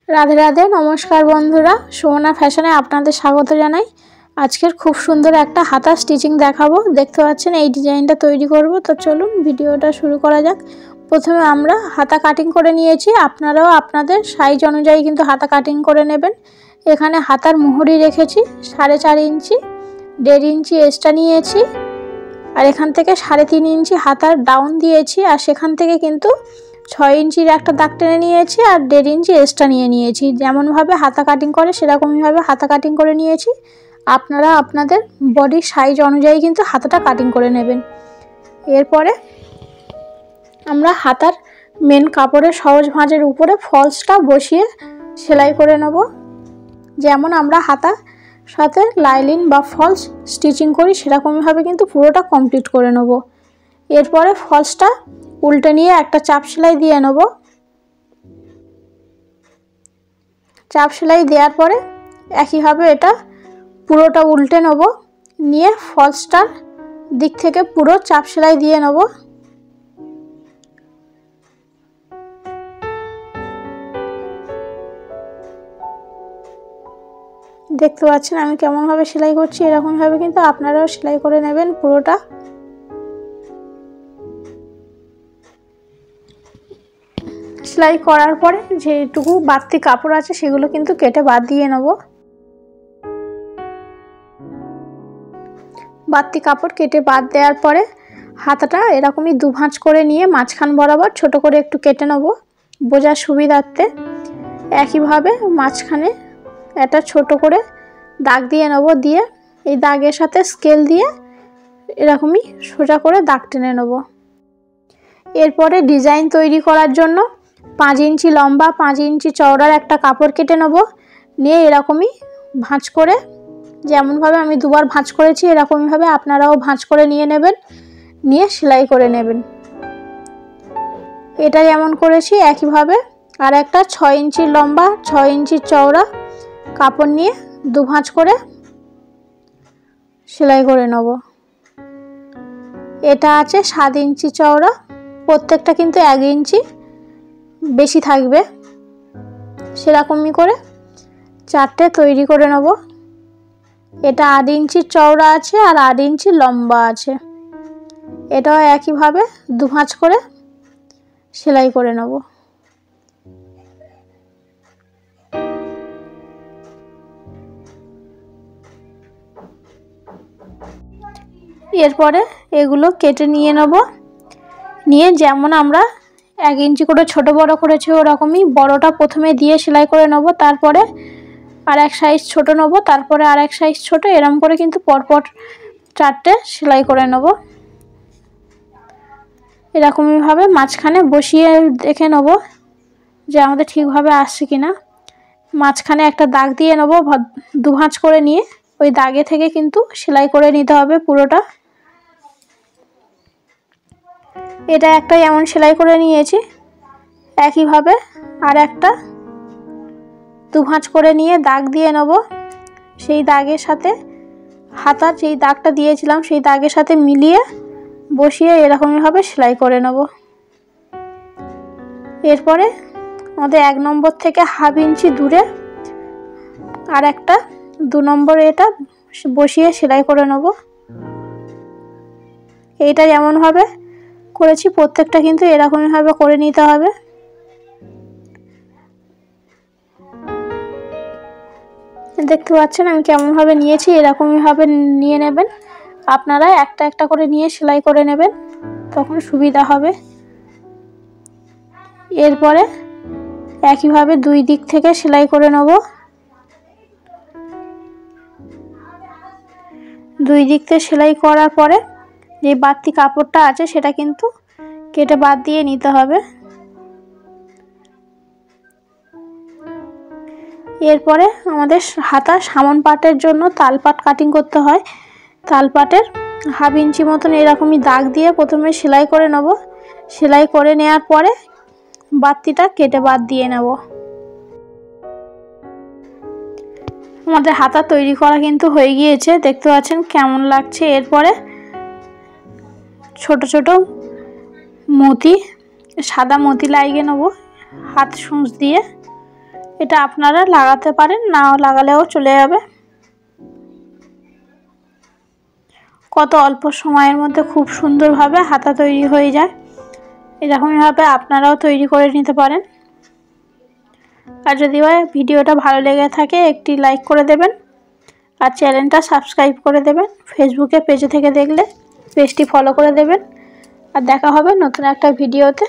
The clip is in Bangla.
রাধে রাধে, নমস্কার বন্ধুরা, সুমনা ফ্যাশনে আপনাদের স্বাগত জানাই। আজকের খুব সুন্দর একটা হাতা স্টিচিং দেখাবো। দেখতে পাচ্ছেন এই ডিজাইনটা তৈরি করব। তো চলুন ভিডিওটা শুরু করা যাক। প্রথমে আমরা হাতা কাটিং করে নিয়েছি, আপনারাও আপনাদের সাইজ অনুযায়ী কিন্তু হাতা কাটিং করে নেবেন। এখানে হাতার মুহুরি রেখেছি 4.5 ইঞ্চি, 1.5 ইঞ্চি এক্সট্রা নিয়েছি, আর এখান থেকে 3.5 ইঞ্চি হাতার ডাউন দিয়েছি, আর সেখান থেকে কিন্তু 6 ইঞ্চির একটা দাগ টেনে নিয়েছি, আর 1.5 ইঞ্চি এক্সট্রা নিয়েছি। যেমনভাবে হাতা কাটিং করে সেরকমইভাবে হাতা কাটিং করে নিয়েছি। আপনারা আপনাদের বডির সাইজ অনুযায়ী কিন্তু হাতাটা কাটিং করে নেবেন। এরপরে আমরা হাতার মেন কাপড়ের সহজ ভাঁজের উপরে ফলসটা বসিয়ে সেলাই করে নেব। যেমন আমরা হাতা সাথে লাইলিন বা ফলস স্টিচিং করি সেরকমভাবে কিন্তু পুরোটা কমপ্লিট করে নেব। এরপরে ফলসটা উল্টে নিয়ে একটা চাপ সেলাই দিয়ে নেব। চাপ সেলাই দেওয়ার পরে একইভাবে এটা পুরোটা উল্টে নেব, নিয়ে ফলসটার দিক থেকে পুরো চাপ সেলাই দিয়ে নেব। দেখতে পাচ্ছেন আমি কেমনভাবে সেলাই করছি, এরকমভাবে কিন্তু আপনারাও সেলাই করে নেবেন পুরোটা। সেলাই করার পরে যেটুকু বাড়তি কাপড় আছে সেগুলো কিন্তু কেটে বাদ দিয়ে নেব। বাড়তি কাপড় কেটে বাদ দেওয়ার পরে হাতাটা এরকমই দুভাঁজ করে নিয়ে মাঝখান বরাবর ছোট করে একটু কেটে নেব বোঝার সুবিধার্থে। একইভাবে মাঝখানে একটা ছোট করে দাগ দিয়ে নেব, দিয়ে এই দাগের সাথে স্কেল দিয়ে এরকমই সোজা করে দাগ টেনে নেব। এরপরে ডিজাইন তৈরি করার জন্য 5 ইঞ্চি লম্বা 5 ইঞ্চি চওড়ার একটা কাপড় কেটে নেব, নিয়ে এরকমই ভাঁজ করে, যেমনভাবে আমি দুবার ভাঁজ করেছি এরকমভাবে আপনারাও ভাঁজ করে নিয়ে নেবেন, নিয়ে সেলাই করে নেবেন। এটা যেমন করেছি একইভাবে আর একটা 6 ইঞ্চি লম্বা 6 ইঞ্চি চওড়া কাপড় নিয়ে দু ভাঁজ করে সেলাই করে নেব। এটা আছে 7 ইঞ্চি চওড়া, প্রত্যেকটা কিন্তু 1 ইঞ্চি বেশি থাকবে, সেরকমই করে 4টে তৈরি করে নেব। এটা 8 ইঞ্চি চওড়া আছে আর 8 ইঞ্চি লম্বা আছে, এটাও একইভাবে দু ভাঁজ করে সেলাই করে নেব। এরপরে এগুলো কেটে নিয়ে নেব, নিয়ে যেমন আমরা 1 ইঞ্চি করে ছোট বড় করেছি ওরকমই বড়টা প্রথমে দিয়ে সেলাই করে নেব, তারপরে আর এক সাইজ ছোট নেব, তারপরে আর এক সাইজ ছোট, এরকম করে কিন্তু পরপর 4টে সেলাই করে নেব। এরকমইভাবে মাঝখানে বসিয়ে দেখে নেব যে আমাদের ঠিকভাবে আসছে কিনা। মাঝখানে একটা দাগ দিয়ে নেব দু ভাঁজ করে নিয়ে, ওই দাগে থেকে কিন্তু সেলাই করে নিতে হবে পুরোটা। এটা একটা এমন সেলাই করে নিয়েছি, একইভাবে আর একটা দু ভাঁজ করে নিয়ে দাগ দিয়ে নেব। সেই দাগের সাথে হাতার যেই দাগটা দিয়েছিলাম সেই দাগের সাথে মিলিয়ে বসিয়ে এরকমইভাবে সেলাই করে নেব। এরপরে আমাদের 1 নম্বর থেকে হাফ ইঞ্চি দূরে আর একটা 2 নম্বর এটা বসিয়ে সেলাই করে নেব। এইটা যেমনভাবে করেছি প্রত্যেকটা কিন্তু এরকমইভাবে করে নিতে হবে। দেখতে পাচ্ছেন আমি কেমনভাবে নিয়েছি, এরকমইভাবে নিয়ে নেবেন। আপনারা একটা একটা করে নিয়ে সেলাই করে নেবেন, তখন সুবিধা হবে। এরপরে একইভাবে 2 দিক থেকে সেলাই করে নেব। 2 দিক থেকে সেলাই করার পরে যে বাড়তি কাপড়টা আছে সেটা কিন্তু কেটে বাদ দিয়ে নিতে হবে। এরপরে আমাদের হাতার সামন পাটের জন্য তালপাট কাটিং করতে হয়। তালপাটের হাফ ইঞ্চি মতন এরকমই দাগ দিয়ে প্রথমে সেলাই করে নেব। সেলাই করে নেওয়ার পরে বাড়তিটা কেটে বাদ দিয়ে নেব। আমাদের হাতা তৈরি করা কিন্তু হয়ে গিয়েছে, দেখতে পাচ্ছেন কেমন লাগছে। এরপরে ছোট ছোট মতি, সাদা মতি লাগিয়ে নেব হাত সূচ দিয়ে, এটা আপনারা লাগাতে পারেন, নাও লাগালেও চলে যাবে। কত অল্প সময়ের মধ্যে খুব সুন্দরভাবে হাতা তৈরি হয়ে যায়। এরকমভাবে আপনারাও তৈরি করে নিতে পারেন। আর যদি ভিডিওটা ভালো লেগে থাকে একটি লাইক করে দেবেন আর চ্যানেলটা সাবস্ক্রাইব করে দেবেন। ফেসবুকে পেজে থেকে দেখলে পেজটি ফলো করে দেবেন। আর দেখা হবে নতুন একটা ভিডিওতে।